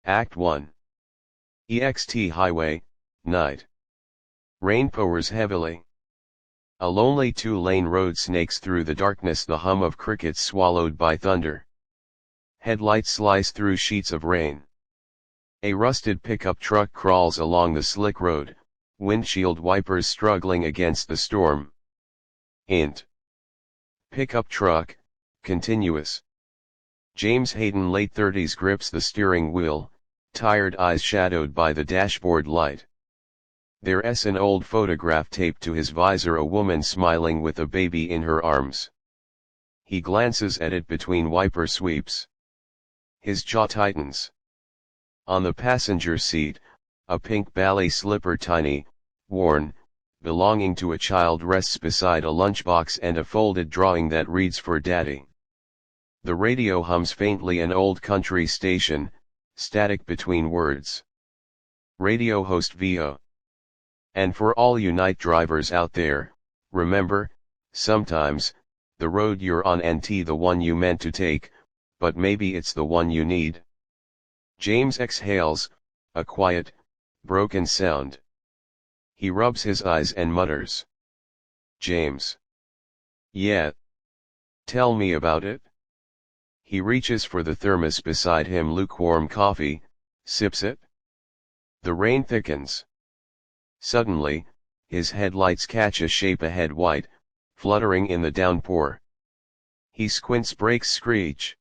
Act 1. EXT Highway, night. Rain pours heavily. A lonely two-lane road snakes through the darkness, the hum of crickets swallowed by thunder. Headlights slice through sheets of rain. A rusted pickup truck crawls along the slick road, windshield wipers struggling against the storm. Int. Pickup truck, continuous. James Hayden, late 30s, grips the steering wheel, tired eyes shadowed by the dashboard light. There's an old photograph taped to his visor, a woman smiling with a baby in her arms. He glances at it between wiper sweeps. His jaw tightens. On the passenger seat, a pink ballet slipper, tiny, worn, belonging to a child, rests beside a lunchbox and a folded drawing that reads "For Daddy." The radio hums faintly, an old country station, static between words. Radio host VO. And for all you night drivers out there, remember, sometimes, the road you're on ain't the one you meant to take, but maybe it's the one you need. James exhales, a quiet, broken sound. He rubs his eyes and mutters. James. Yeah. Tell me about it. He reaches for the thermos beside him, lukewarm coffee, sips it. The rain thickens. Suddenly, his headlights catch a shape ahead, white, fluttering in the downpour. He squints, brakes screech.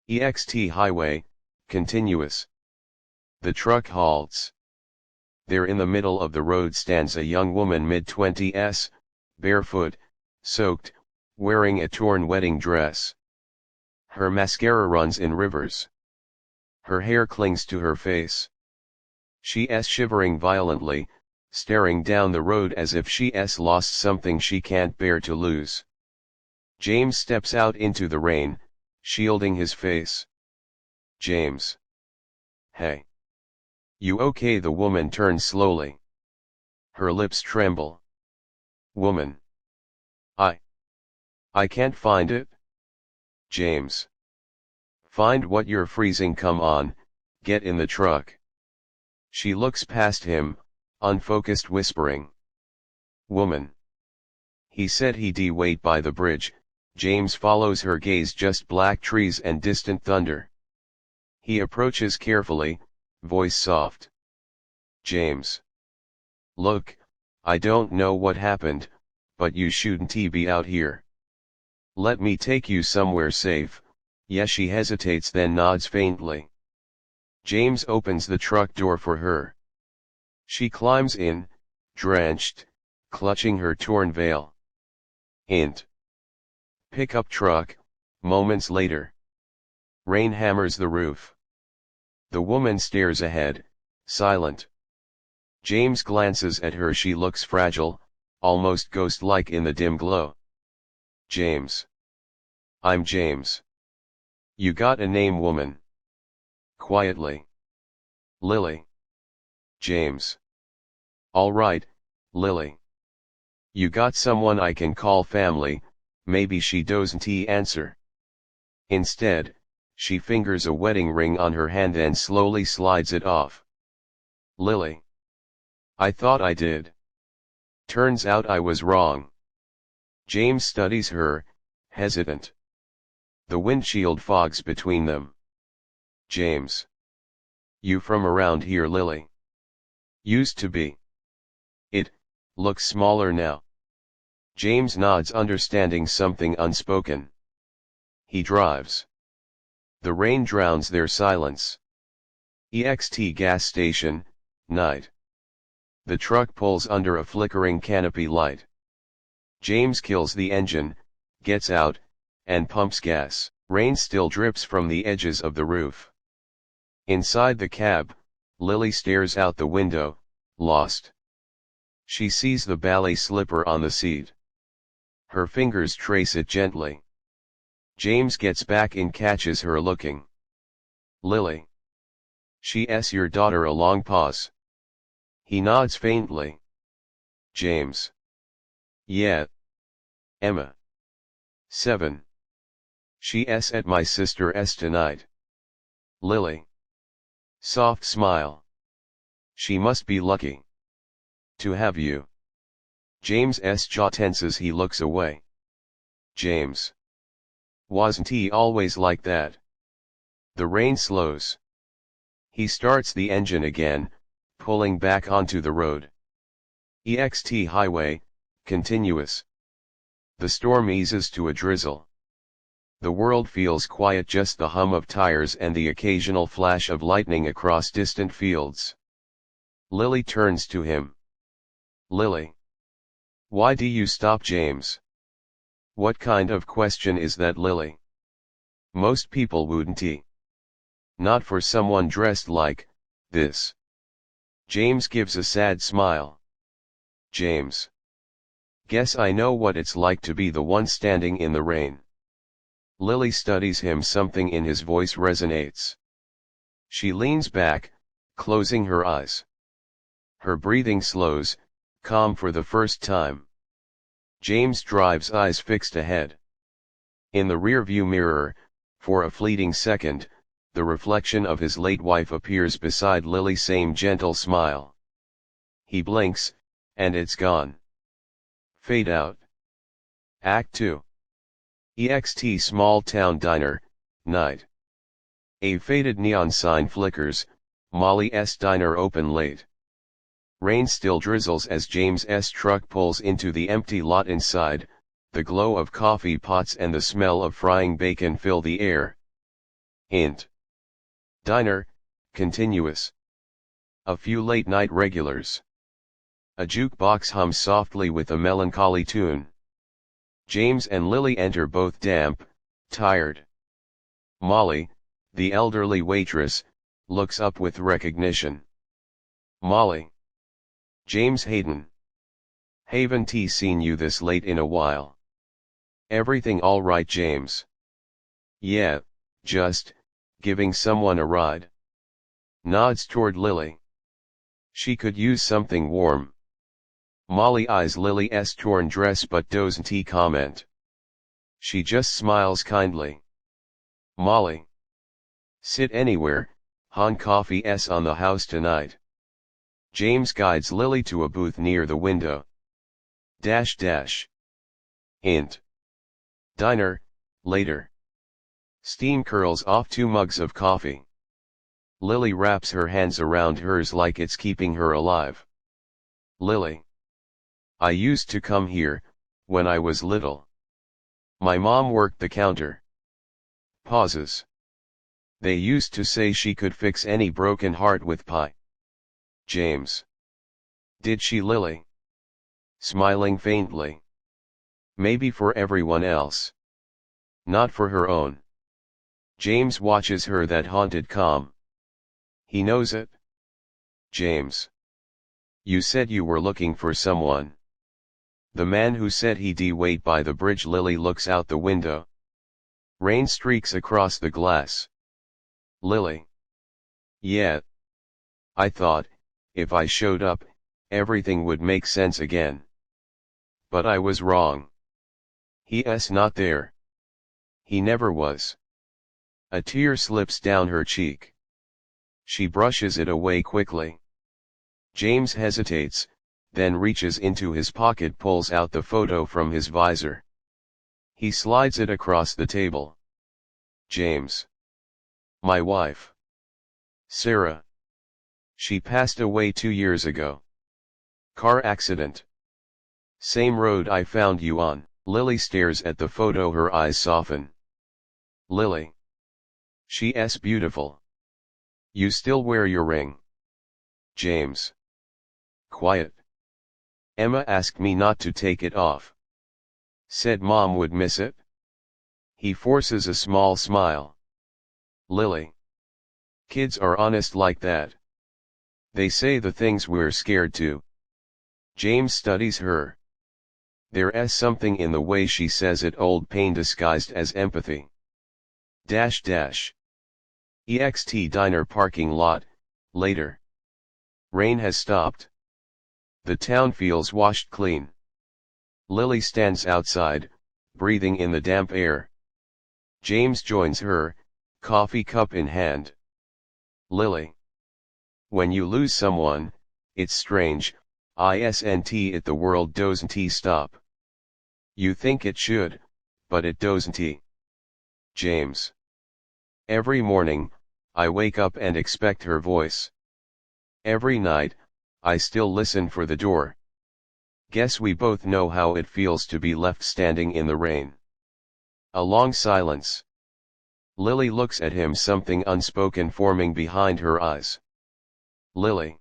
EXT highway, continuous. The truck halts. There in the middle of the road stands a young woman, mid-20s, barefoot, soaked, wearing a torn wedding dress. Her mascara runs in rivers. Her hair clings to her face. She's shivering violently, staring down the road as if she's lost something she can't bear to lose. James steps out into the rain, shielding his face. James. Hey. You okay? The woman turns slowly. Her lips tremble. Woman. I can't find it. James. Find what? You're freezing. Come on, get in the truck. She looks past him, unfocused, whispering. Woman. He said he'd wait by the bridge. James follows her gaze, just black trees and distant thunder. He approaches carefully, voice soft. James. Look, I don't know what happened, but you shouldn't be out here. Let me take you somewhere safe. Yes. She hesitates, then nods faintly. James opens the truck door for her. She climbs in, drenched, clutching her torn veil. Int. Pickup truck, moments later. Rain hammers the roof. The woman stares ahead, silent. James glances at her. She looks fragile, almost ghost-like in the dim glow. James. I'm James. You got a name? Woman. Quietly. Lily. James. All right, Lily. You got someone I can call family? Maybe. She doesn't answer. Instead, she fingers a wedding ring on her hand and slowly slides it off. Lily. I thought I did. Turns out I was wrong. James studies her, hesitant. The windshield fogs between them. James. You from around here? Lily. Used to be. It looks smaller now. James nods, understanding something unspoken. He drives. The rain drowns their silence. EXT gas station, night. The truck pulls under a flickering canopy light. James kills the engine, gets out, and pumps gas. Rain still drips from the edges of the roof. Inside the cab, Lily stares out the window, lost. She sees the ballet slipper on the seat. Her fingers trace it gently. James gets back in, catches her looking. Lily. She's your daughter? A long pause. He nods faintly. James. Yeah. Emma. 7. She's at my sister's tonight. Lily. Soft smile. She must be lucky to have you. James's jaw tenses, he looks away. James. Wasn't he always like that? The rain slows. He starts the engine again, pulling back onto the road. EXT highway, continuous. The storm eases to a drizzle. The world feels quiet, just the hum of tires and the occasional flash of lightning across distant fields. Lily turns to him. Lily. Why do you stop, James? What kind of question is that, Lily? Most people wouldn't. Not for someone dressed like this. James gives a sad smile. James. Guess I know what it's like to be the one standing in the rain. Lily studies him, something in his voice resonates. She leans back, closing her eyes. Her breathing slows, calm for the first time. James drives, eyes fixed ahead. In the rearview mirror, for a fleeting second, the reflection of his late wife appears beside Lily, same gentle smile. He blinks, and it's gone. Fade out. Act 2. EXT small town diner, night. A faded neon sign flickers, Molly's diner open late. Rain still drizzles as James's truck pulls into the empty lot inside, the glow of coffee pots and the smell of frying bacon fill the air. Int. Diner, continuous. A few late-night regulars. A jukebox hums softly with a melancholy tune. James and Lily enter, both damp, tired. Molly, the elderly waitress, looks up with recognition. Molly. James Hayden. Haven't seen you this late in a while. Everything all right, James? Yeah, just giving someone a ride. Nods toward Lily. She could use something warm. Molly eyes Lily's torn dress but doesn't comment. She just smiles kindly. Molly. Sit anywhere, Han coffee's on the house tonight. James guides Lily to a booth near the window. Int. Diner, later. Steam curls off 2 mugs of coffee. Lily wraps her hands around hers like it's keeping her alive. Lily. I used to come here, when I was little. My mom worked the counter. Pauses. They used to say she could fix any broken heart with pie. James. Did she, Lily? Smiling faintly. Maybe for everyone else. Not for her own. James watches her, that haunted calm. He knows it. James. You said you were looking for someone. The man who said he'd wait by the bridge. Lily looks out the window. Rain streaks across the glass. Lily. Yeah. I thought, if I showed up, everything would make sense again. But I was wrong. He's not there. He never was. A tear slips down her cheek. She brushes it away quickly. James hesitates, then reaches into his pocket, pulls out the photo from his visor. He slides it across the table. James. My wife. Sarah. She passed away 2 years ago. Car accident. Same road I found you on. Lily stares at the photo, her eyes soften. Lily. She's beautiful. You still wear your ring? James. Quiet. Emma asked me not to take it off. Said Mom would miss it. He forces a small smile. Lily. Kids are honest like that. They say the things we're scared to. James studies her. There's something in the way she says it, old pain disguised as empathy. EXT diner parking lot, later. Rain has stopped. The town feels washed clean. Lily stands outside, breathing in the damp air. James joins her, coffee cup in hand. Lily. When you lose someone, it's strange, isn't it the world doesn't stop. You think it should, but it doesn't. James. Every morning, I wake up and expect her voice. Every night, I still listen for the door. Guess we both know how it feels to be left standing in the rain. A long silence. Lily looks at him, something unspoken forming behind her eyes. Lily.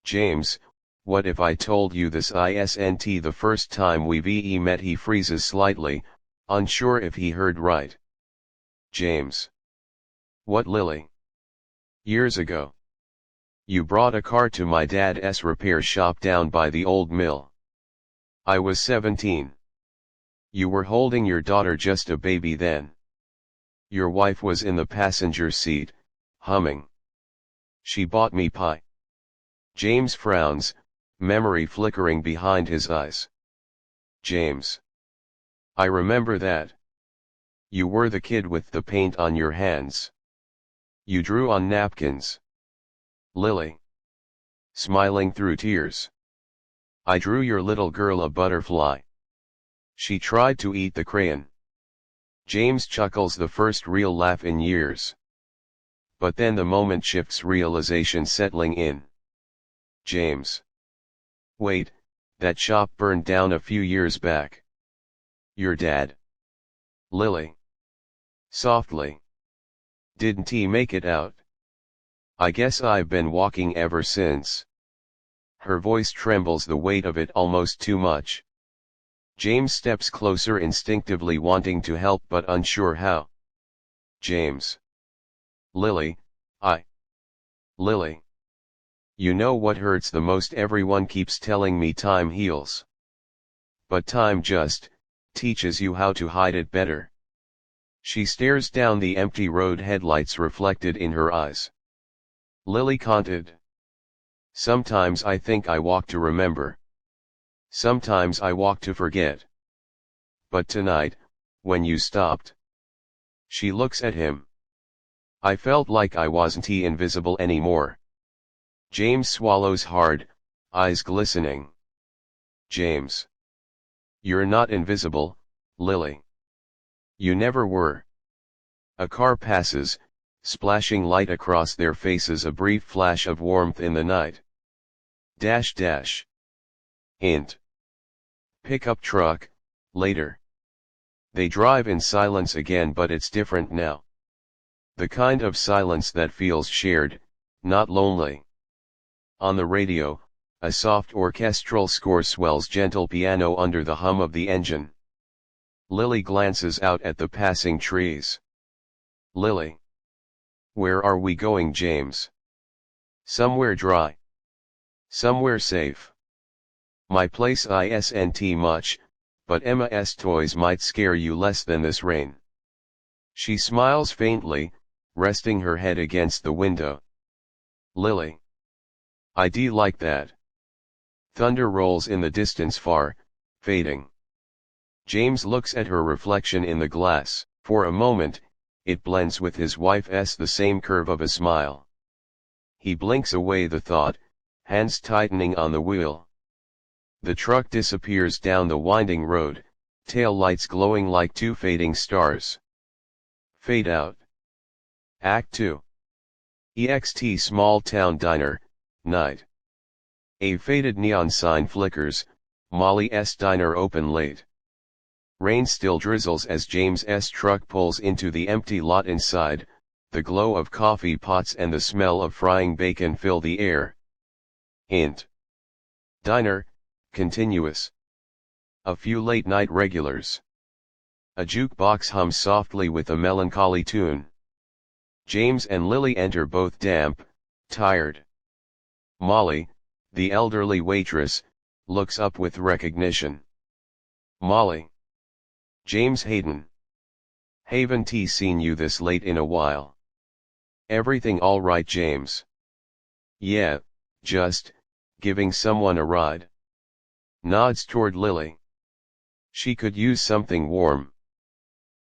James, what if I told you this isn't the first time we've met? He freezes slightly, unsure if he heard right. James. What, Lily? Years ago. You brought a car to my dad's repair shop down by the old mill. I was 17. You were holding your daughter, just a baby then. Your wife was in the passenger seat, humming. She bought me pie. James frowns, memory flickering behind his eyes. James. I remember that. You were the kid with the paint on your hands. You drew on napkins. Lily. Smiling through tears. I drew your little girl a butterfly. She tried to eat the crayon. James chuckles, the first real laugh in years. But then the moment shifts, realization settling in. James. Wait, that shop burned down a few years back. Your dad? Lily. Softly. Didn't he make it out? I guess I've been walking ever since. Her voice trembles, the weight of it almost too much. James steps closer, instinctively wanting to help but unsure how. James. Lily, Lily. You know what hurts the most? Everyone keeps telling me time heals. But time just teaches you how to hide it better. She stares down the empty road, headlights reflected in her eyes. Lily canted. Sometimes I think I walk to remember. Sometimes I walk to forget. But tonight, when you stopped. She looks at him. I felt like I wasn't invisible anymore. James swallows hard, eyes glistening. James. You're not invisible, Lily. You never were. A car passes, splashing light across their faces, a brief flash of warmth in the night. Dash dash. Hint. Pickup truck, later. They drive in silence again, but it's different now. The kind of silence that feels shared, not lonely. On the radio, a soft orchestral score swells, gentle piano under the hum of the engine. Lily glances out at the passing trees. Lily. Where are we going, James? Somewhere dry. Somewhere safe. My place isn't much, but Emma's toys might scare you less than this rain. She smiles faintly, resting her head against the window. Lily. I'd like that. Thunder rolls in the distance, far, fading. James looks at her reflection in the glass. For a moment, it blends with his wife's, the same curve of a smile. He blinks away the thought, hands tightening on the wheel. The truck disappears down the winding road, tail lights glowing like two fading stars. Fade out. Act 2. EXT small town diner, night. A faded neon sign flickers, Molly's diner open late. Rain still drizzles as James's truck pulls into the empty lot inside, the glow of coffee pots and the smell of frying bacon fill the air. Hint. Diner, continuous. A few late-night regulars. A jukebox hums softly with a melancholy tune. James and Lily enter, both damp, tired. Molly, the elderly waitress, looks up with recognition. Molly. James Hayden. Haven't seen you this late in a while. Everything all right, James? Yeah, just giving someone a ride. Nods toward Lily. She could use something warm.